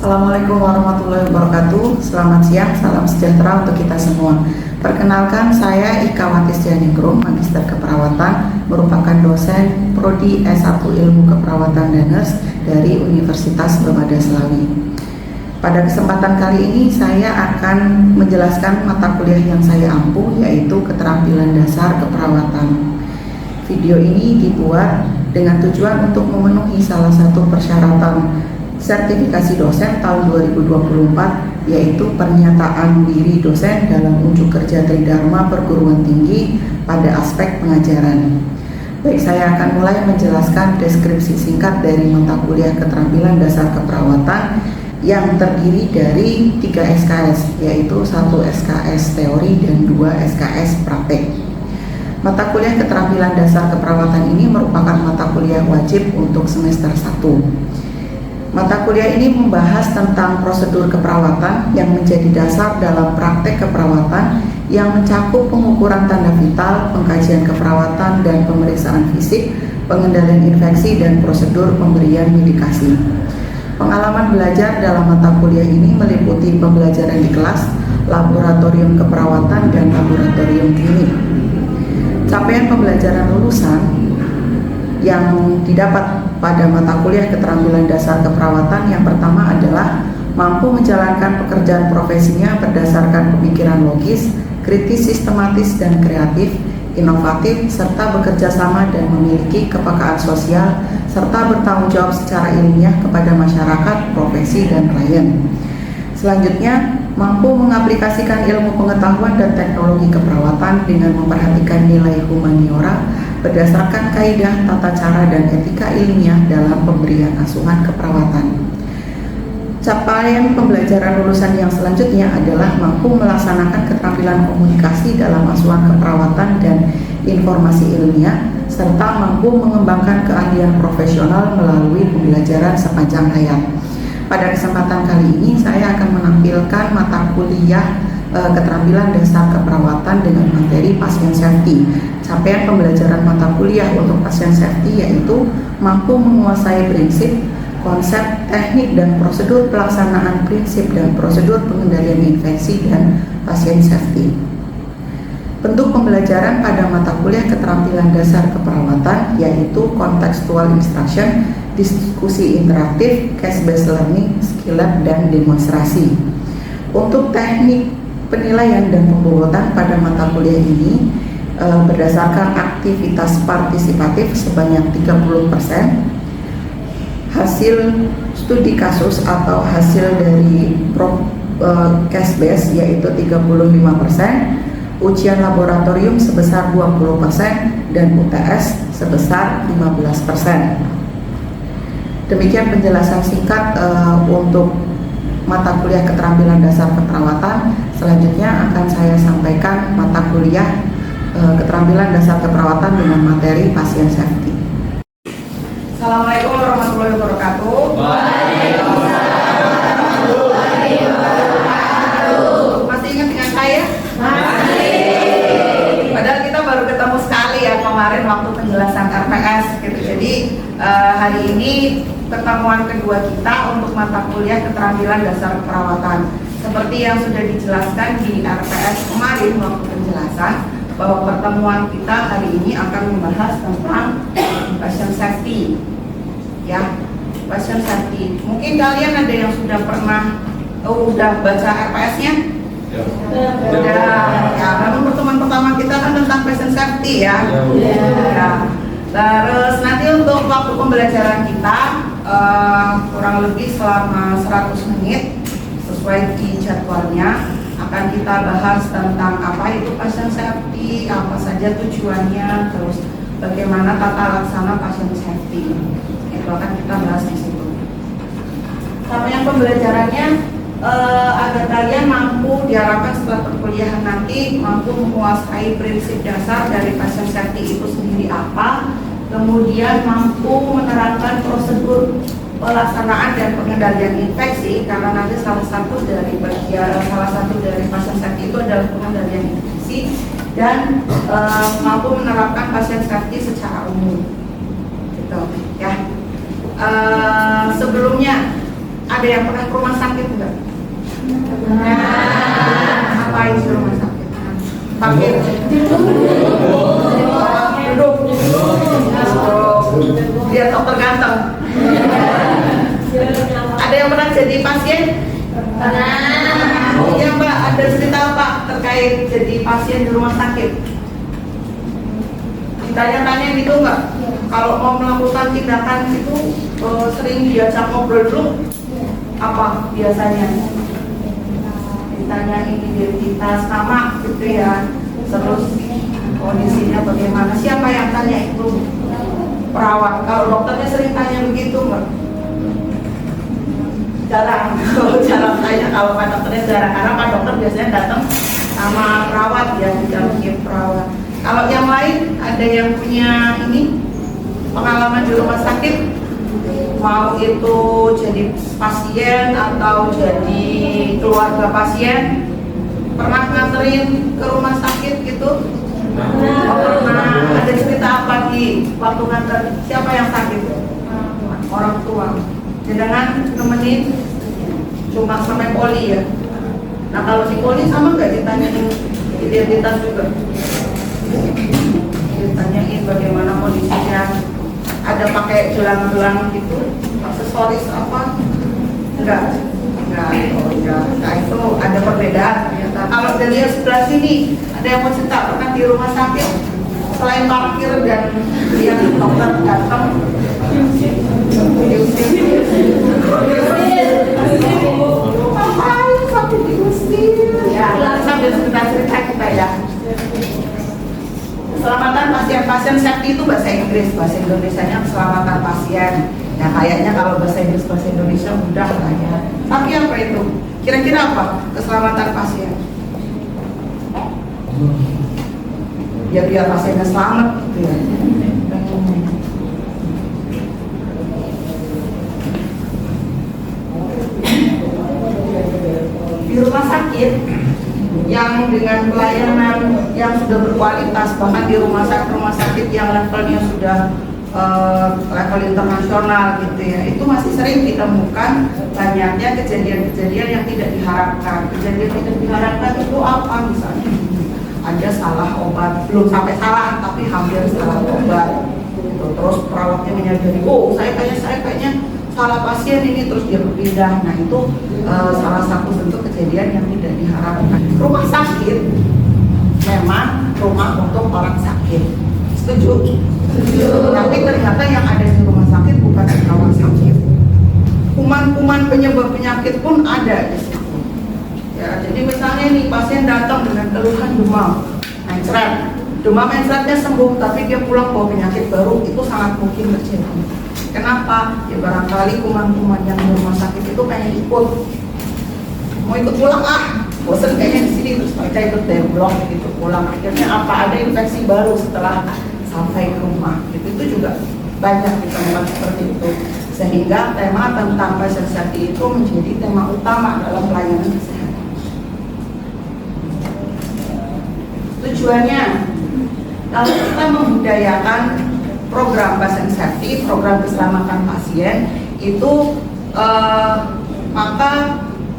Assalamualaikum warahmatullahi wabarakatuh. Selamat siang, salam sejahtera untuk kita semua. Perkenalkan, saya Ika Watistianingrum, Magister Keperawatan, merupakan dosen Prodi S1 Ilmu Keperawatan dan Nurse dari Universitas Bemada Selawi. Pada kesempatan kali ini saya akan menjelaskan mata kuliah yang saya ampuh, yaitu Keterampilan Dasar Keperawatan. Video ini dibuat dengan tujuan untuk memenuhi salah satu persyaratan sertifikasi dosen tahun 2024, yaitu pernyataan diri dosen dalam unjuk kerja Tridharma Perguruan Tinggi pada aspek pengajaran. Baik, saya akan mulai menjelaskan deskripsi singkat dari mata kuliah Keterampilan Dasar Keperawatan yang terdiri dari 3 SKS, yaitu 1 SKS teori dan 2 SKS praktek. Mata kuliah Keterampilan Dasar Keperawatan ini merupakan mata kuliah wajib untuk semester 1. Mata kuliah ini membahas tentang prosedur keperawatan yang menjadi dasar dalam praktek keperawatan yang mencakup pengukuran tanda vital, pengkajian keperawatan dan pemeriksaan fisik, pengendalian infeksi, dan prosedur pemberian medikasi. Pengalaman belajar dalam mata kuliah ini meliputi pembelajaran di kelas, laboratorium keperawatan, dan laboratorium klinik. Capaian pembelajaran lulusan yang didapat pada mata kuliah Keterampilan Dasar Keperawatan yang pertama adalah mampu menjalankan pekerjaan profesinya berdasarkan pemikiran logis, kritis, sistematis, dan kreatif, inovatif, serta bekerja sama dan memiliki kepekaan sosial, serta bertanggung jawab secara ilmiah kepada masyarakat, profesi, dan klien. Selanjutnya, mampu mengaplikasikan ilmu pengetahuan dan teknologi keperawatan dengan memperhatikan nilai humaniora berdasarkan kaidah, tata cara, dan etika ilmiah dalam pemberian asuhan keperawatan. Capaian pembelajaran lulusan yang selanjutnya adalah mampu melaksanakan keterampilan komunikasi dalam asuhan keperawatan dan informasi ilmiah, serta mampu mengembangkan keahlian profesional melalui pembelajaran sepanjang hayat. Pada kesempatan kali ini saya akan menampilkan mata kuliah Keterampilan Dasar Keperawatan dengan materi pasien safety. Capaian pembelajaran mata kuliah untuk pasien safety yaitu mampu menguasai prinsip, konsep, teknik, dan prosedur pelaksanaan prinsip dan prosedur pengendalian infeksi dan pasien safety. Bentuk pembelajaran pada mata kuliah Keterampilan Dasar Keperawatan yaitu contextual instruction, diskusi interaktif, case-based learning, skill lab, dan demonstrasi. Untuk teknik penilaian dan pembobotan pada mata kuliah ini berdasarkan aktivitas partisipatif sebanyak 30%, hasil studi kasus atau hasil dari case base yaitu 35%, ujian laboratorium sebesar 20%, dan UTS sebesar 15%. Demikian penjelasan singkat untuk mata kuliah Keterampilan Dasar Keperawatan. Selanjutnya akan saya sampaikan mata kuliah Keterampilan Dasar Keperawatan dengan materi pasien safety. Assalamualaikum warahmatullahi wabarakatuh. Masih ingat dengan saya? Masih. Padahal kita baru ketemu sekali ya kemarin waktu penjelasan RPS gitu. Jadi hari ini pertemuan kedua kita untuk mata kuliah Keterampilan Dasar Keperawatan. Seperti yang sudah dijelaskan di RPS kemarin waktu penjelasan, bahwa pertemuan kita hari ini akan membahas tentang patient safety. Ya, patient safety. Mungkin kalian ada yang sudah pernah udah baca RPS-nya? Ya. Udah. Ya, memang pertemuan pertama kita kan tentang patient safety ya. Ya. Terus nanti untuk waktu pembelajaran kita kurang lebih selama 100 menit sesuai di jadwalnya akan kita bahas tentang apa itu patient safety, apa saja tujuannya, terus bagaimana tata laksana patient safety. Itu akan kita bahas di situ. Capaian pembelajarannya agar kalian mampu diharapkan setelah perkuliahan nanti mampu menguasai prinsip dasar dari patient safety itu sendiri apa, kemudian mampu menerapkan prosedur pelaksanaan dan pengendalian infeksi, karena nanti salah satu dari pasien safety itu adalah pengendalian infeksi, dan mampu menerapkan pasien safety secara umum gitu ya. Sebelumnya Ada yang pernah ke rumah sakit enggak? Ngapain di rumah sakit? Sakit duduk biar dokter ganteng. Ada yang pernah jadi pasien? Iya Mbak, ada cerita apa terkait jadi pasien di rumah sakit? Ditanya-tanya gitu nggak? Kalau mau melakukan tindakan itu sering diajak ngobrol dulu. Apa biasanya? Ditanya identitas, nama gitu ya. Terus kondisinya bagaimana? Siapa yang tanya itu? Perawat. Kalau dokternya sering tanya begitu nggak? Jarang. Jarang tanya. Kalau Pak dokternya jarang, karena Pak dokter biasanya datang sama perawat ya, didampingi perawat. Kalau yang lain ada yang punya ini pengalaman di rumah sakit, mau itu jadi pasien atau jadi keluarga pasien, pernah nganterin ke rumah sakit gitu? Pernah. Ada cerita apa di waktu nganter? Siapa yang sakit? Orang tua. Sedangkan nemenin cuma sampai poli ya. Nah kalau di poli sama nggak ditanyain identitas juga? Ditanyain bagaimana kondisinya, ada pakai gelang-gelang gitu, aksesoris apa? Enggak. Oh enggak. Nah itu ada perbedaan. Kalau dari yang sebelah sini ada yang mau cerita pernah di rumah sakit selain parkir dan yang dokter datang ngapain sampai diusir ya, sambil cerita-cerita kita ya. Keselamatan pasien safety itu bahasa Inggris, bahasa Indonesianya keselamatan pasien. Nah kayaknya kalau bahasa Inggris bahasa Indonesia mudah lah ya. Tapi apa itu? Kira-kira apa keselamatan pasien? Ya biar pasiennya selamat gitu ya. Di rumah sakit yang dengan pelayanan yang sudah berkualitas, bahkan di rumah sakit yang levelnya sudah level internasional gitu ya, itu masih sering ditemukan banyaknya kejadian-kejadian yang tidak diharapkan. Kejadian tidak diharapkan itu apa? Misalnya ada salah obat, belum sampai salah tapi hampir salah obat gitu. Terus perawatnya menyadari, oh saya kayaknya salah pasien ini, terus dia berpindah. Nah itu salah satu bentuk kejadian yang tidak diharapkan. Rumah sakit memang rumah untuk orang sakit, setuju? Tapi ternyata yang ada di rumah sakit bukan orang sakit, kuman-kuman penyebab penyakit pun ada di situ. Ya, jadi misalnya nih pasien datang dengan keluhan demam mencretnya sembuh, tapi dia pulang bawa penyakit baru, itu sangat mungkin terjadi. Kenapa? Ya barangkali kuman-kuman yang di rumah sakit itu pengen mau ikut pulang, bosan kayaknya di sini, terus mereka ikut demblok gitu pulang. Akhirnya ada infeksi baru setelah sampai ke rumah. Itu juga banyak ditemukan seperti itu. Sehingga tema tentang pasien safety itu menjadi tema utama dalam pelayanan kesehatan. Tujuannya, kalau kita membudayakan program pasien safety, program keselamatan pasien itu, maka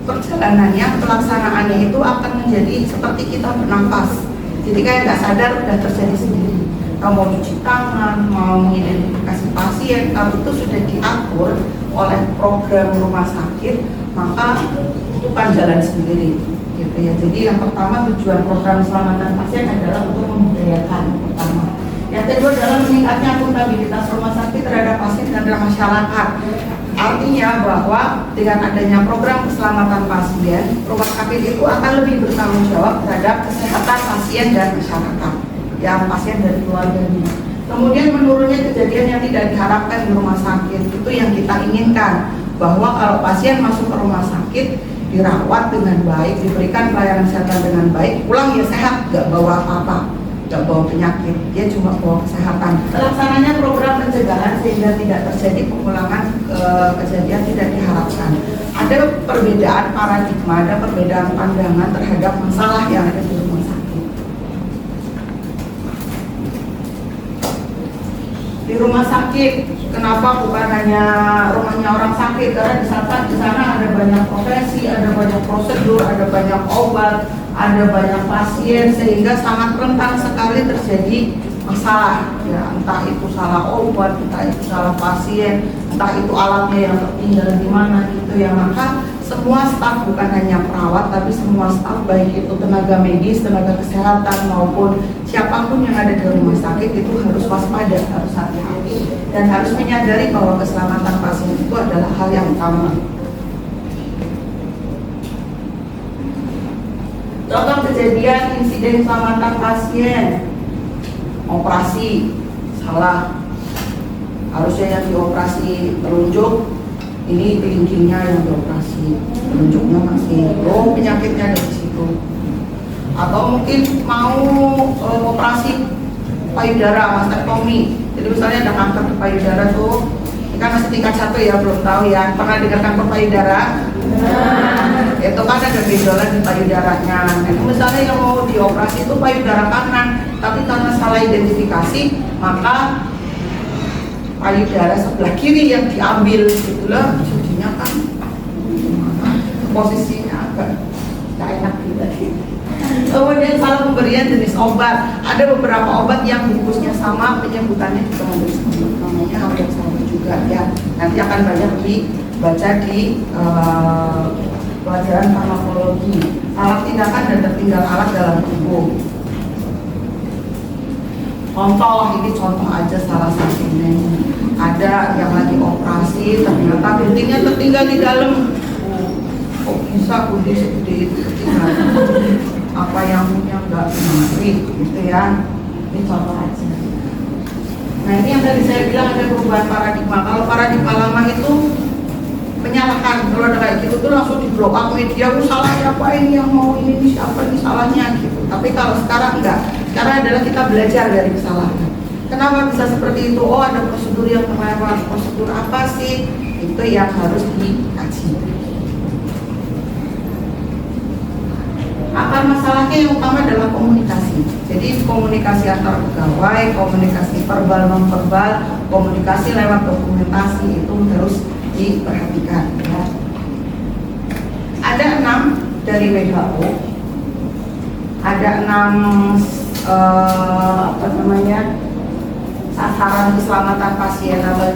perjalanannya, pelaksanaannya itu akan menjadi seperti kita bernafas. Jadi kayak nggak sadar udah terjadi sendiri. Kalau mau cuci tangan, mau mengidentifikasi pasien, kalau itu sudah diatur oleh program rumah sakit, maka itu kan jalan sendiri. Gitu ya. Jadi yang pertama, tujuan program keselamatan pasien adalah untuk membudayakan pertama. Yang kedua adalah meningkatnya akuntabilitas rumah sakit terhadap pasien dan terhadap masyarakat. Artinya bahwa dengan adanya program keselamatan pasien, rumah sakit itu akan lebih bertanggung jawab terhadap kesehatan pasien dan masyarakat, yang pasien dan keluarganya. Kemudian menurunnya kejadian yang tidak diharapkan di rumah sakit, itu yang kita inginkan, bahwa kalau pasien masuk ke rumah sakit dirawat dengan baik, diberikan pelayanan kesehatan dengan baik, pulang ya sehat, nggak bawa apa-apa, nggak bawa penyakit, dia cuma bawa kesehatan. Pelaksananya program pencegahan sehingga tidak terjadi pengulangan kejadian tidak diharapkan. Ada perbedaan paradigma, ada perbedaan pandangan terhadap masalah yang ada di rumah sakit. Di di rumah sakit. Kenapa bukan hanya rumahnya orang sakit? Karena di sana ada banyak profesi, ada banyak prosedur, ada banyak obat, ada banyak pasien, sehingga sangat rentan sekali terjadi masalah. Ya, entah itu salah obat, entah itu salah pasien, entah itu alatnya yang tertinggal di mana gitu ya. Maka semua staf, bukan hanya perawat, tapi semua staf, baik itu tenaga medis, tenaga kesehatan maupun siapapun yang ada di rumah sakit itu harus waspada, harus hati-hati, dan harus menyadari bahwa keselamatan pasien itu adalah hal yang utama. Contoh kejadian insiden keselamatan pasien, operasi salah, harusnya yang dioperasi telunjuk, ini kelingkingnya yang dioperasi, telunjuknya masih belum, penyakitnya dari situ. Atau mungkin mau operasi payudara, mastektomi. Jadi misalnya ada kanker di payudara tuh, ini kan masih tingkat 1 ya, belum tahu ya. Pernah dengar kanker payudara? Itu kan ada benjolan di payudaranya. Nah, misalnya yang mau dioperasi itu payudara kanan, tapi karena salah identifikasi, maka payudara sebelah kiri yang diambil, itulah jadinya kan posisinya agak tidak enak juga. Kemudian salah pemberian jenis obat, ada beberapa obat yang bungkusnya sama, penyebutannya juga namanya hampir sama juga ya. Nanti akan banyak dibaca di pelajaran farmakologi. Salah tindakan dan tertinggal alat dalam tubuh. Contoh, ini contoh aja salah satunya. Ada yang lagi operasi, ternyata guntingnya tertinggal di dalam. Kok bisa gunting segede itu ketinggalan? Apa yang punya nggak menarik, gitu ya? Ini contoh aja. Nah, ini yang tadi saya bilang ada perubahan paradigma. Kalau paradigma lama itu menyalahkan, kalau ada kayak gitu tuh langsung di blow up media, salah siapa ini yang mau ini siapa ini salahnya gitu. Tapi kalau sekarang enggak. Sekarang adalah kita belajar dari kesalahan. Kenapa bisa seperti itu? Oh, ada prosedur yang terlewat. Prosedur apa sih? Itu yang harus dikaji. Akar masalahnya yang utama adalah komunikasi. Jadi komunikasi antar pegawai, komunikasi verbal non verbal, komunikasi lewat dokumentasi itu harus diperhatikan. Ya. Ada 6 dari WHO. Ada 6 sasaran keselamatan pasien atau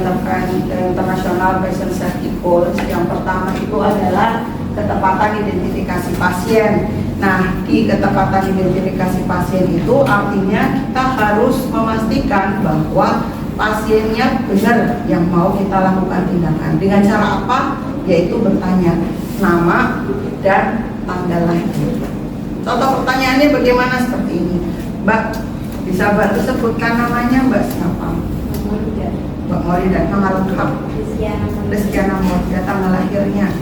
international patient safety goals. Yang pertama itu adalah ketepatan identifikasi pasien. Nah, di ketepatan identifikasi pasien itu artinya kita harus memastikan bahwa pasiennya benar yang mau kita lakukan tindakan. Dengan cara apa? Yaitu bertanya nama dan tanggal lahir. Contoh pertanyaannya bagaimana seperti ini. Mbak, bisa bantu sebutkan namanya Mbak siapa? Mbak Maulida, nama lengkap? Rizkiana Maulida, tanggal lahirnya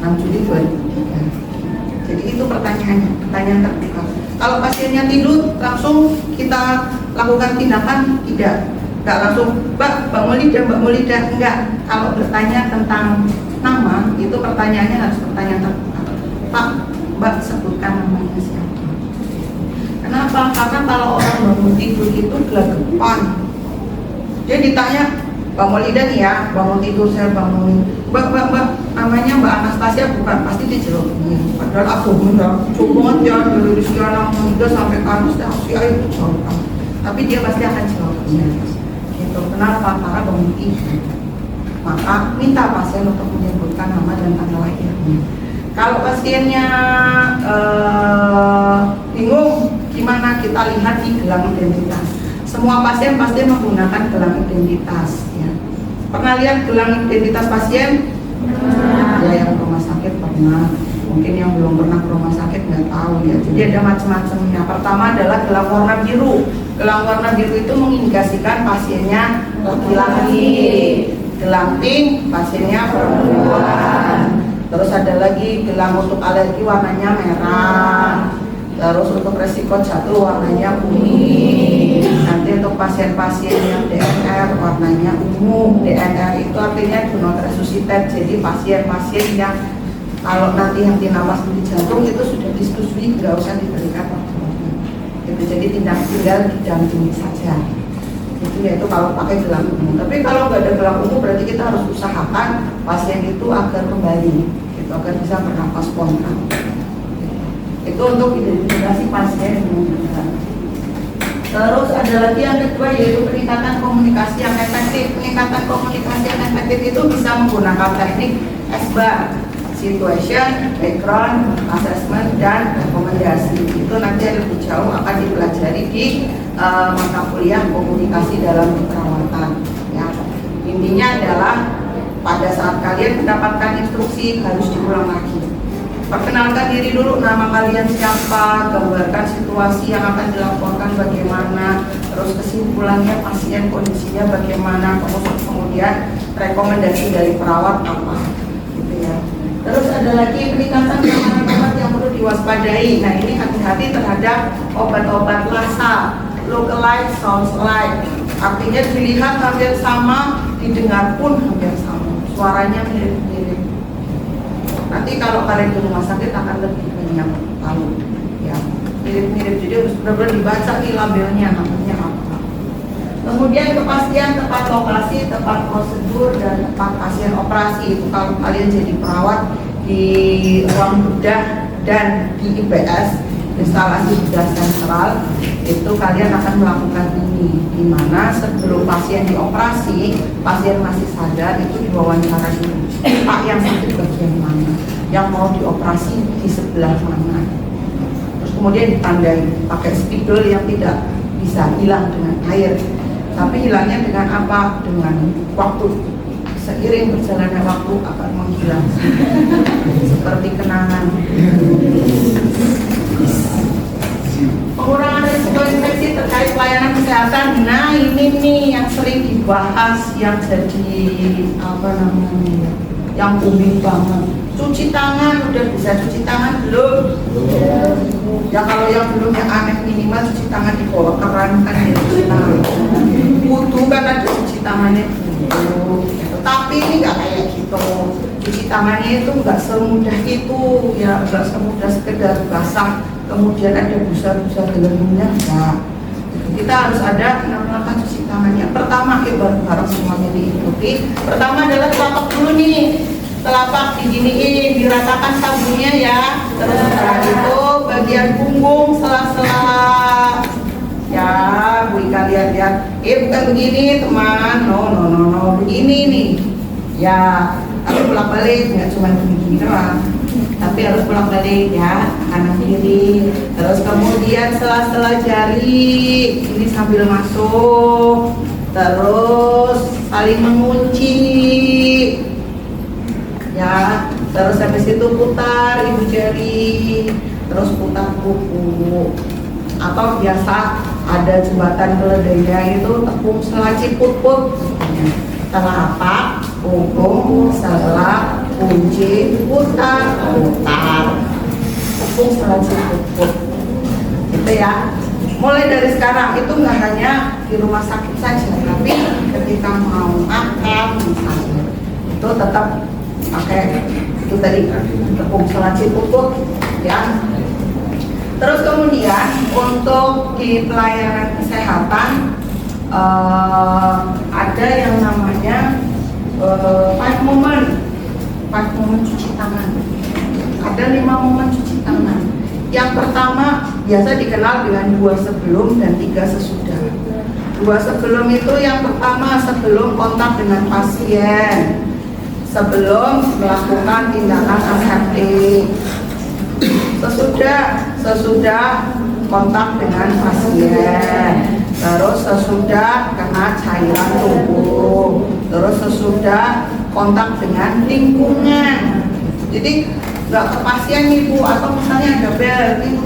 6 Juli 2003. Jadi itu pertanyaannya, pertanyaan terbuka. Kalau pasiennya tidur, langsung kita lakukan tindakan? Tidak. Enggak langsung, Mbak Maulida, enggak. Kalau bertanya tentang nama, itu pertanyaannya harus pertanyaan terbuka. Pak, Mbak sebutkan namanya siapa? Kenapa? Karena kalau orang bangun tidur itu gelagapan. Dia ditanya, Mbak Maulida nih ya, bangun tidur saya bangun. Mbak, namanya Mbak Anastasia bukan? Pasti dia jawab iya. Padahal aku enggak. Coba ya dari Rizkiana Maulida sampai ke Anastasia itu jawab. Tapi dia pasti akan jawab iya. Gitu. Kenapa? Karena bangun tidur. Maka minta pasien untuk menyebutkan nama dan tanggal lahirnya. Kalau pasiennya bingung, gimana? Kita lihat di gelang identitas. Semua pasien pasti menggunakan gelang identitas. Ya. Pernah lihat gelang identitas pasien? Ya, yang ke rumah sakit pernah. Mungkin yang belum pernah ke rumah sakit nggak tahu ya. Jadi ada macam-macamnya. Pertama adalah gelang warna biru. Gelang warna biru itu mengindikasikan pasiennya laki-laki. Gelang pink pasiennya perempuan. Terus ada lagi gelang untuk alergi warnanya merah. Terus untuk resiko jatuh warnanya kuning. Nanti untuk pasien-pasien yang DNR warnanya ungu. DNR itu artinya do not resuscitate. Jadi pasien-pasien yang kalau nanti henti napas di jantung itu sudah disetujui, nggak usah diberikan obat. Jadi tinggal didampingi saja. itu yaitu kalau pakai gelang ungu. Tapi kalau nggak ada gelang ungu berarti kita harus usahakan pasien itu agar kembali, gitu, agar bisa bernafas spontan. Itu untuk identifikasi pasien yang membutuhkan. Terus ada lagi yang kedua yaitu peningkatan komunikasi yang efektif. Peningkatan komunikasi yang efektif itu bisa menggunakan teknik SBAR, situation, background, assessment, dan rekomendasi. Itu nanti lebih jauh akan dipelajari di mata kuliah komunikasi dalam keperawatan. Ya. Intinya adalah pada saat kalian mendapatkan instruksi harus diulang lagi. Perkenalkan diri dulu, nama kalian siapa, gambarkan situasi yang akan dilaporkan bagaimana, terus kesimpulannya pasien kondisinya bagaimana, kemudian rekomendasi dari perawat apa, gitu ya. Terus ada lagi peningkatan keamanan obat yang perlu diwaspadai. Nah ini hati-hati terhadap obat-obat lasa, lookalike, sounds like, artinya dilihat hampir sama, didengar pun hampir sama, suaranya mirip-mirip. Nanti kalau kalian di rumah sakit akan lebih banyak tahu, ya mirip-mirip. Jadi harus benar-benar dibaca nih labelnya namanya apa. Kemudian kepastian tempat lokasi, tempat prosedur, dan tempat pasien operasi. Itu kalau kalian jadi perawat di ruang bedah dan di IPS, instalasi bedah sentral, itu kalian akan melakukan ini, di mana sebelum pasien dioperasi, pasien masih sadar, itu diwawancara dulu. Pak yang sakit bagian mana, yang mau dioperasi di sebelah mana. Terus kemudian ditandai pakai spidol yang tidak bisa hilang dengan air, tapi hilangnya dengan apa? Dengan waktu. Seiring berjalannya waktu akan menghilang seperti kenangan. Pengurangan risiko infeksi terkait pelayanan kesehatan. Nah ini nih yang sering dibahas, yang jadi apa namanya, yang booming banget. Cuci tangan, udah bisa cuci tangan belum? Ya kalau yang belum, yang aneh minimal cuci tangan di bawah keran kan ya cuci tangan. Butuh kan ada cuci tangannya dulu. Tapi ini nggak kayak gitu. Cuci tangannya itu nggak semudah itu, ya nggak semudah sekedar basah kemudian ada busa-busa gelembungnya. Nah, kita harus ada 6 langkah cuci tangannya. Pertama, bareng-bareng semuanya diikuti. Pertama adalah telapak dulu nih, telapak diginiin, diratakan sabunnya ya. Terus setelah itu bagian punggung, sela-sela. Ya, Bu Ika lihat-lihat. Bukan begini teman, no, begini nih. Ya, tapi bolak-balik, nggak cuma begini doang, tapi harus bolak-balik ya, kanan kiri. Terus kemudian sela-sela jari ini sambil masuk, terus saling mengunci ya. Terus habis itu putar ibu jari, terus putar kuku, atau biasa ada jembatan keledainya itu tepung selaci put-put. Telapak, punggung, sela, kunci, putar, tepung selaci put-put. Gitu ya. Mulai dari sekarang itu nggak hanya di rumah sakit saja, tapi ketika mau makan misalnya, itu tetap pakai itu tadi tepung selaci put-put ya. Terus kemudian untuk di pelayanan kesehatan ada yang namanya 5 momen cuci tangan. Ada 5 momen cuci tangan. Yang pertama biasa dikenal dengan 2 sebelum dan 3 sesudah. 2 sebelum itu yang pertama sebelum kontak dengan pasien, sebelum melakukan tindakan aseptik. Sesudah kontak dengan pasien, terus sesudah kena cairan tubuh, terus sesudah kontak dengan lingkungan. Jadi nggak ke pasien ibu, atau misalnya ada bel, ting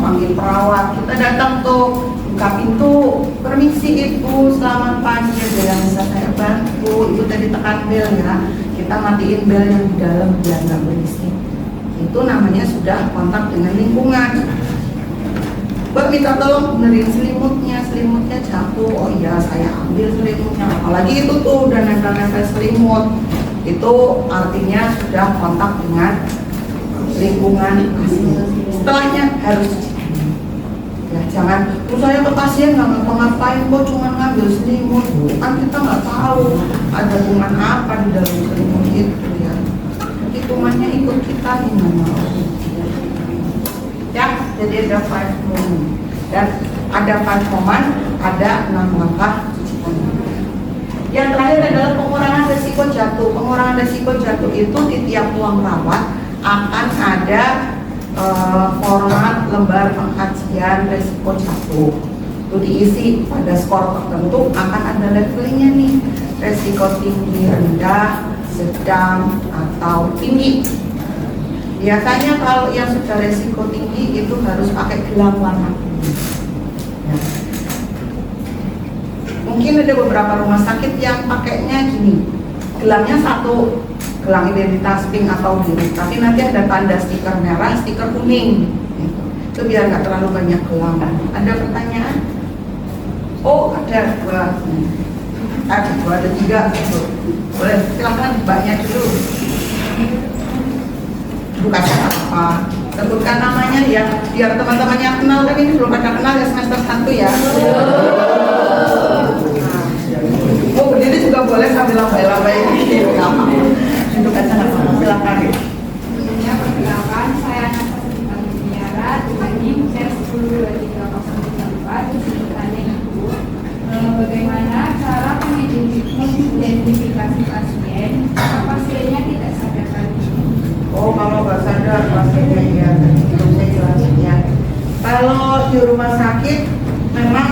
panggil perawat, kita datang tuh buka pintu, permisi ibu, selamat pagi, ada yang bisa saya bantu. Itu tadi tekan bel ya, kita matiin bel yang di dalam biar nggak berisik. Itu namanya sudah kontak dengan lingkungan. Mbak minta tolong benerin selimutnya jatuh. Oh iya, saya ambil selimutnya. Apalagi itu tuh udah nempel-nempel selimut, itu artinya sudah kontak dengan lingkungan asli. Setelahnya harus cuci tangan. Ya, jangan, saya ke pasien nggak ngapa-ngapain kok, cuma ngambil selimut, kan kita nggak tahu ada kuman apa di dalam selimut itu ya. Jadi kumannya ikut kita gimana? Ya, jadi ada 5 moment dan ada 5 moment, ada 6 langkah cuci tangan. Yang terakhir adalah pengurangan resiko jatuh. Pengurangan resiko jatuh itu di tiap ruang rawat akan ada format lembar pengkajian resiko jatuh. Itu diisi pada skor tertentu, akan ada levelingnya nih, resiko tinggi, rendah, sedang, atau tinggi. Biasanya kalau yang sudah resiko tinggi itu harus pakai gelang warna kuning. Ya. Mungkin ada beberapa rumah sakit yang pakainya gini, gelangnya satu, gelang identitas pink atau biru, tapi nanti ada tanda stiker merah, stiker kuning. Itu biar nggak terlalu banyak gelang. Ada pertanyaan? Oh, ada 2. Ada 2, ada 3. Boleh, silakan banyak dulu. Bukan apa, sebutkan namanya ya, biar teman-temannya kenal, kan ini belum pada kenal ya semester 1 ya. Oh, berdiri juga boleh sambil lambai-lambai ini. Duduk aja nggak apa-apa, silakan. Sebelumnya perkenalkan, saya Anastasia Mutiara dengan NIM C102304. Sebutannya Ibu. Bagaimana cara mengidentifikasi pasien jika pasiennya tidak sadarkan diri? Oh, kalau nggak sadar pasiennya ya, belum saya jelasin ya. Kalau di rumah sakit memang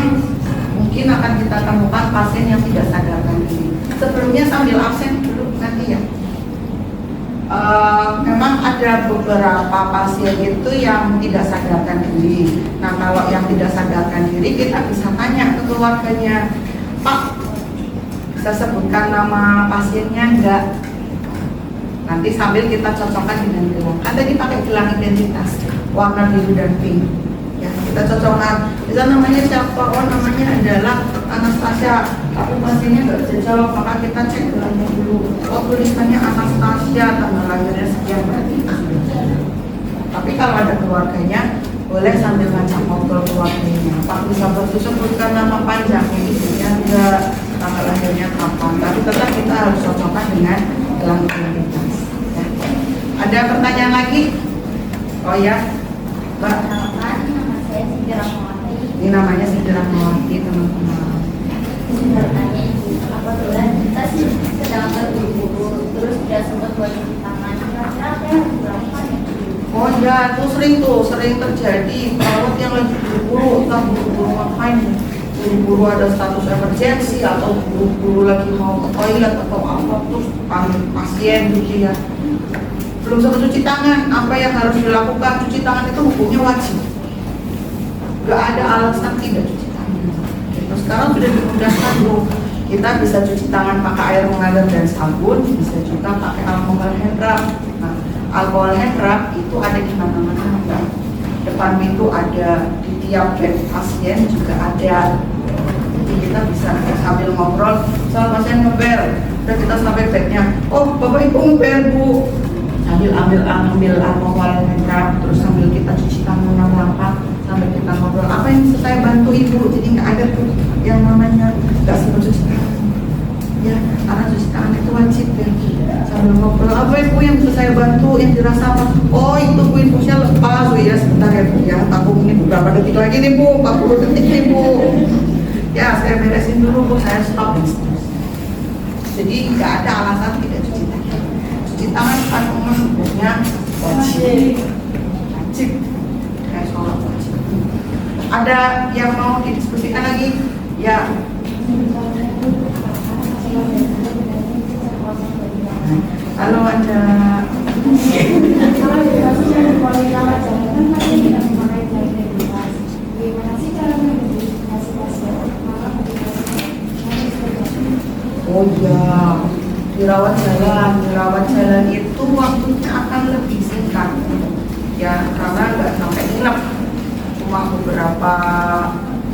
mungkin akan kita temukan pasien yang tidak sadarkan diri. Sebelumnya sambil absen dulu nanti ya. Memang ada beberapa pasien itu yang tidak sadarkan diri. Nah, kalau yang tidak sadarkan diri, kita bisa tanya ke keluarganya, Pak, bisa sebutkan nama pasiennya enggak? Nanti sambil kita cocokkan dengan gelang. Kan tadi pakai gelang identitas warna biru dan pink. Ya, kita cocokkan. Bisa namanya siapa? Oh, namanya adalah Anastasia. Tapi pasiennya nggak bisa jawab, maka kita cek gelangnya dulu. Oh, tulisannya Anastasia, tanggal lahirnya sekian, berarti. Tapi kalau ada keluarganya, boleh sambil ngajak ngobrol keluarganya. Pak, bisa sebutkan nama panjangnya, ibunya enggak, tanggal lahirnya kapan. Tapi tetap kita harus cocokkan dengan gelang identitas. Ya. Ada pertanyaan lagi? Oh ya, Mbak. Ini namanya Sidra Mawati, teman-teman. Bertanya ibu, apabila kita sedang terburu-buru terus tidak sempat buat cuci tangan, kira-kira apa yang harus dilakukan ya? Oh ya, itu sering terjadi. Perawat yang lagi buru-buru, entah buru-buru ngapain, buru-buru ada status emergency atau buru-buru lagi mau ke toilet atau apa, terus panggil pasien gitu ya. Belum sempat cuci tangan, apa yang harus dilakukan? Cuci tangan itu hukumnya wajib. Gak ada alasan tidak cuci tangan. Gitu. Sekarang sudah dimudahkan tuh, kita bisa cuci tangan pakai air mengalir dan sabun, bisa juga pakai alkohol hand rub. Nah, alkohol hand rub itu ada di mana-mana. Depan pintu ada, di tiap bed pasien juga ada. Jadi kita bisa sambil ngobrol, soal pasien ngebel, udah kita sampai bednya. Oh, bapak ibu ngebel bu. Ambil alkohol hand rub, terus sambil kita cuci tangan langkah, sambil kita ngobrol, apa yang bisa saya bantu ibu? Jadi nggak ada tuh yang namanya nggak sebelum cuci tangan ya, karena cuci tangan itu wajib ya. Sambil ngobrol, apa ibu yang bisa saya bantu, yang dirasa apa? Oh itu bu, infusnya lepas. Oh iya sebentar ya bu ya, aku ini beberapa detik lagi nih bu, 40 detik nih bu ya, saya beresin dulu bu, saya stop. Jadi nggak ada alasan tidak cuci tangan. Cuci tangan kan hukumnya wajib, kayak sholat wajib. Ada yang mau didiskusikan lagi? Ya. Kalau ada oh iya, dirawat jalan itu waktunya akan lebih singkat ya, karena nggak sampai nginep, cuma beberapa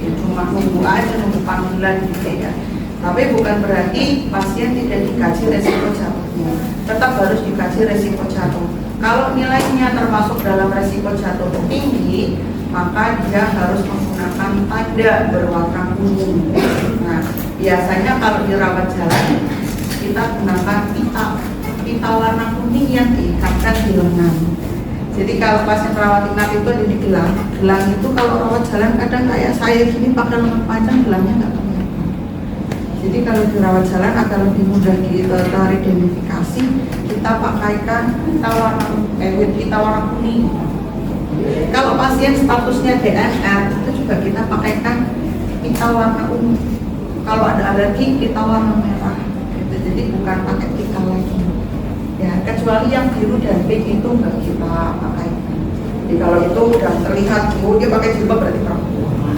ya, cuma nunggu aja, nunggu panggilan gitu ya. Tapi bukan berarti pasien tidak dikaji resiko jatuhnya, tetap harus dikaji resiko jatuh. Kalau nilainya termasuk dalam resiko jatuh tinggi, maka dia harus menggunakan tanda berwarna kuning. Nah, biasanya kalau di rawat jalan kita gunakan pita warna kuning yang diikatkan di lengan. Jadi kalau pasien rawat inap itu ada di gelang itu kalau rawat jalan kadang kayak saya gini pakai lengan panjang, gelangnya nggak kelihatan. Jadi kalau di rawat jalan agar lebih mudah teridentifikasi, kita pakaikan pita warna kuning. Kalau pasien statusnya DMR itu juga kita pakaikan pita warna ungu. Kalau ada alergi pita warna merah. Gitu. Jadi bukan pakai pita lagi. Ya, kecuali yang biru dan pink itu nggak kita pakaikan. Jadi kalau itu udah terlihat, oh dia pakai jilbab berarti perempuan.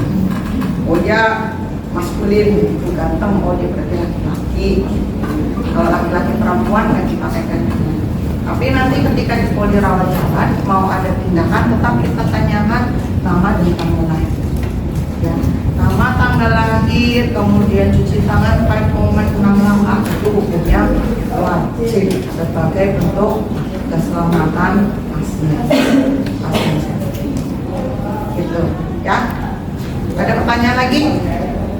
Oh dia maskulin, itu ganteng, oh dia berarti laki-laki. Kalau laki-laki perempuan nggak dipakaikan. Tapi nanti ketika di poli rawat jalan mau ada tindakan, tetap kita tanyakan nama dan tanggal lahir. Ya, nama, tanggal lahir, kemudian cuci tangan, 5 moment 6 langkah itu hukumnya wajib sebagai bentuk keselamatan pasien. Gitu, ya. Ada pertanyaan lagi?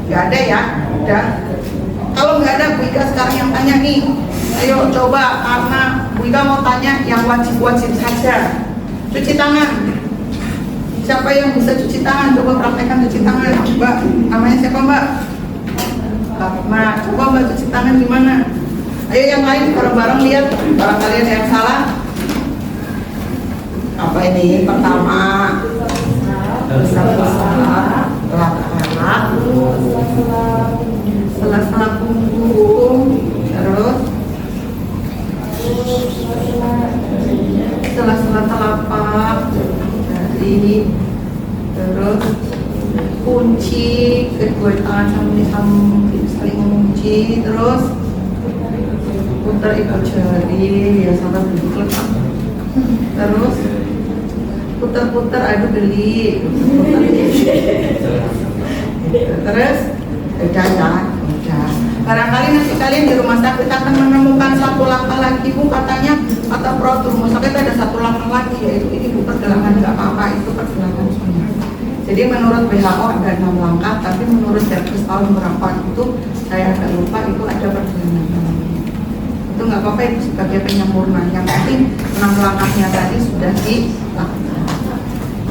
Nggak ada ya? Udah. Kalau nggak ada, Bu Ika sekarang yang tanya nih. Ayo coba, karena Bu Ika mau tanya yang wajib-wajib saja. Cuci tangan. Siapa yang bisa cuci tangan? Coba praktekkan cuci tangan. Mbak, namanya siapa Mbak? Nah, coba Mbak cuci tangan gimana? Ayo yang lain bareng-bareng lihat. Barangkali ada yang salah. Apa ini? Pertama, besar-besar, lap-lap, sela-sela punggung, terus sela-sela telapak jari, terus kunci kedua tangan saling mengunci, terus putar ibu jari ya sampai berikut, terus putar-putar adu geli, terus udah ya, udah. Barangkali nanti kalian di rumah sakit akan menemukan satu langkah lagi, Bu, katanya kata prof rumah sakit ada satu langkah lagi, yaitu ini Bu pergelangan, nggak apa-apa, itu pergelangan sunnah. Jadi menurut WHO ada 6 langkah, tapi menurut Dr. tahun berapa itu saya agak lupa, itu ada pergelangan. Itu nggak apa-apa, itu sebagai penyempurna. Yang penting 6 langkahnya tadi sudah dilakukan.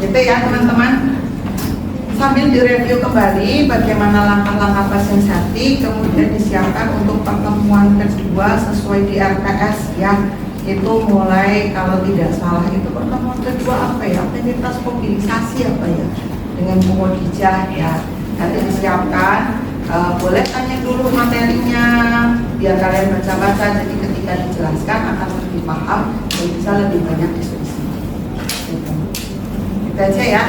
Gitu ya teman-teman. Sambil direview kembali bagaimana langkah-langkah pasien safety, kemudian disiapkan untuk pertemuan kedua sesuai di RPS ya. Itu mulai kalau tidak salah itu pertemuan kedua apa ya? Aktivitas mobilisasi apa ya? Dengan Bu Khadijah ya. Nanti disiapkan, boleh tanya dulu materinya biar kalian baca-baca, jadi ketika dijelaskan akan lebih paham dan bisa lebih banyak diskusi. Gitu. Itu aja ya.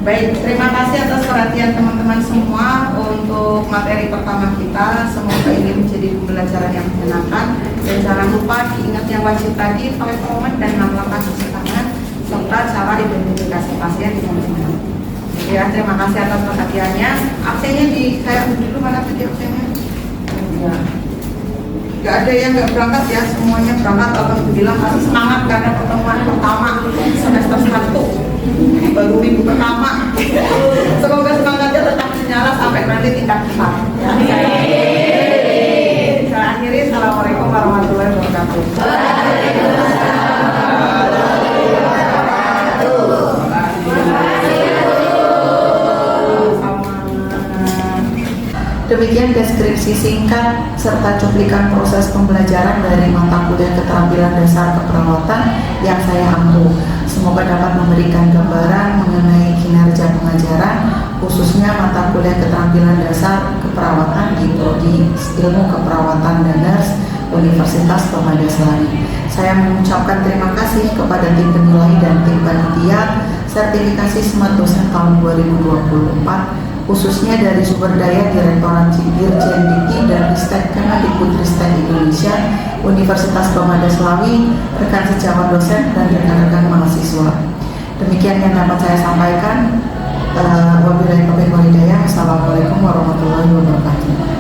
Baik, terima kasih atas perhatian teman-teman semua untuk materi pertama kita. Semoga ini menjadi pembelajaran yang menyenangkan. Dan jangan lupa diingat yang wajib tadi, 5 moment dan 6 langkah cuci tangan, serta cara identifikasi pasien dengan benar. Ya, terima kasih atas perhatiannya. Absennya di saya dulu, mana tadi absennya? Ya. Gak ada yang gak berangkat ya, semuanya berangkat. Alhamdulillah masih semangat karena pertemuan pertama semester 1 baru minggu pertama. Semoga semangatnya tetap menyala sampai nanti tingkat 4 ya. Saya akhiri, assalamualaikum warahmatullahi wabarakatuh. Demikian deskripsi singkat serta cuplikan proses pembelajaran dari mata kuliah keterampilan dasar keperawatan yang saya ampu. Semoga dapat memberikan gambaran mengenai kinerja pengajaran, khususnya mata kuliah keterampilan dasar keperawatan di Prodi Ilmu Keperawatan dan Nurse Universitas Pemadasari. Saya mengucapkan terima kasih kepada tim penilai dan tim panitia sertifikasi SMART dosen tahun 2024, khususnya dari sumber daya Direktorat Dirjen Dikti dan Ristek Kemendikbudristek Indonesia, Universitas Pemadasari, rekan sejawat dosen dan rekan-rekan mahasiswa. Demikian yang dapat saya sampaikan. Wabillahi taufiq wal hidayah. Assalamualaikum warahmatullahi wabarakatuh.